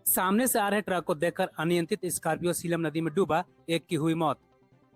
सामने से आ रहे ट्रक को देखकर अनियंत्रित स्कॉर्पियो सीलम नदी में डूबा, एक की हुई मौत।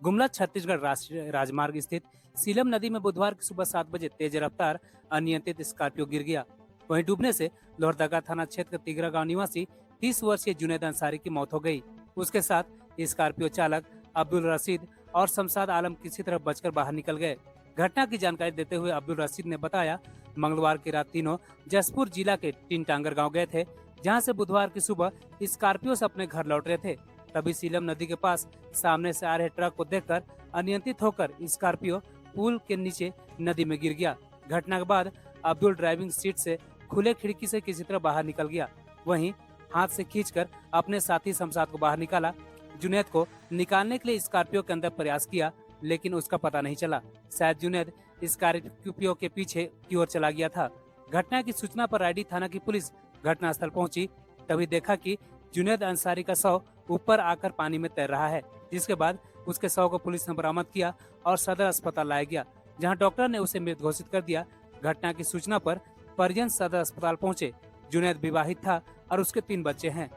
गुमला छत्तीसगढ़ राष्ट्रीय राजमार्ग स्थित सीलम नदी में बुधवार की सुबह 7 बजे तेज रफ्तार अनियंत्रित स्कॉर्पियो गिर गया। वहीं डूबने से लोहरदगा थाना क्षेत्र के तिगरा गांव निवासी 30 वर्षीय जुनैद अंसारी की मौत हो गई। उसके साथ स्कॉर्पियो चालक अब्दुल रशीद और शमशाद आलम किसी तरह बचकर बाहर निकल गए। घटना की जानकारी देते हुए अब्दुल रशीद ने बताया, मंगलवार की रात तीनों जसपुर जिला के टिनटांगर गाँव गए थे, जहां से बुधवार की सुबह स्कॉर्पियो से अपने घर लौट रहे थे। तभी सीलम नदी के पास सामने से आ रहे ट्रक को देखकर अनियंत्रित होकर स्कॉर्पियो पुल के नीचे नदी में गिर गया। घटना के बाद अब्दुल ड्राइविंग सीट से खुले खिड़की से किसी तरह बाहर निकल गया। वहीं हाथ से खींचकर अपने साथी शमशाद को बाहर निकाला। जुनैद को निकालने के लिए स्कॉर्पियो के अंदर प्रयास किया, लेकिन उसका पता नहीं चला। शायद जुनैद स्कॉर्पियो के पीछे की ओर चला गया था। घटना की सूचना पर रायडी थाना की पुलिस घटनास्थल पहुंची। तभी देखा कि जुनैद अंसारी का शव ऊपर आकर पानी में तैर रहा है, जिसके बाद उसके शव को पुलिस ने बरामद किया और सदर अस्पताल लाया गया, जहां डॉक्टर ने उसे मृत घोषित कर दिया। घटना की सूचना पर परिजन सदर अस्पताल पहुंचे। जुनैद विवाहित था और उसके 3 बच्चे हैं।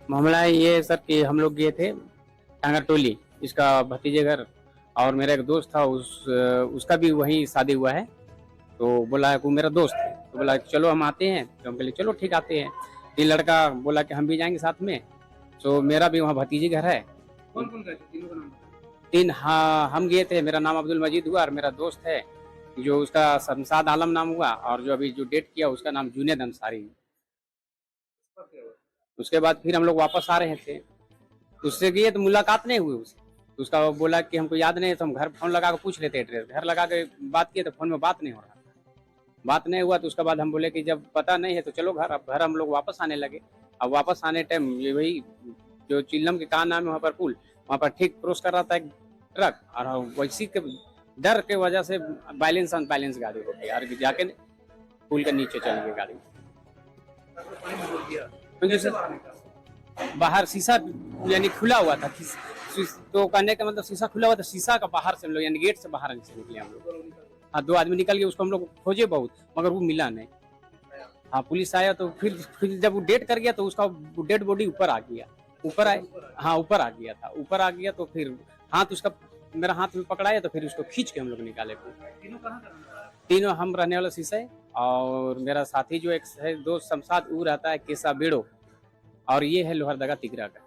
मामला ये सर कि हम लोग गए थे टांगर टोली, इसका भतीजे घर, और मेरा एक दोस्त था, उसका भी वहीं शादी हुआ है। तो बोला वो मेरा दोस्त है, तो बोला चलो हम आते हैं। तो हम बोले चलो ठीक आते हैं। ये लड़का बोला कि हम भी जाएंगे साथ में। तो मेरा भी वहाँ भतीजे घर है। कौन कौन गए थे? तीनों का नाम? 3, हाँ हम गए थे। मेरा नाम अब्दुल मजीद हुआ और मेरा दोस्त है जो उसका शमशाद आलम नाम हुआ, और जो अभी जो डेट किया उसका नाम जुनैद अंसारी है। उसके बाद फिर हम लोग वापस आ रहे थे, उससे गए तो मुलाकात नहीं हुई उससे। तो उसका वो बोला कि हमको याद नहीं है, तो हम घर फोन लगा के पूछ लेते एड्रेस। घर लगा के बात किए तो फोन में बात नहीं हो रहा था, बात नहीं हुआ। तो उसके बाद हम बोले कि जब पता नहीं है तो चलो घर। अब घर हम लोग वापस आने लगे। अब वापस आने टाइम ये वही जो चिल्लम के का नाम है वहाँ पर पुल, वहाँ पर ठीक क्रॉस कर रहा था एक ट्रक, और वैसी के डर के वजह से बैलेंस अनबैलेंस गाड़ी हो गई और जाके पुल के नीचे चल गई गाड़ी। बाहर शीशा यानी खुला हुआ था, तो कहने का मतलब शीशा खुला हुआ था। शीशा का बाहर से हम लोग यानी गेट से बाहर से निकले हम लोग। हाँ 2 आदमी निकल गए, उसको हम लोग खोजे बहुत, मगर वो मिला नहीं। हाँ पुलिस आया तो फिर जब वो डेट कर गया तो उसका डेड बॉडी ऊपर आ गया। ऊपर आए, हाँ ऊपर आ गया था। ऊपर आ गया तो फिर हाथ उसका मेरा हाथ में पकड़ाया, तो फिर उसको खींच के हम लोग निकाले। तीनों हम रहने वाला शीशा है, और मेरा साथी जो एक है दोस्त शमशाद, वो रहता है केसा बेड़ो, और ये है लोहरदगा तिगरा का।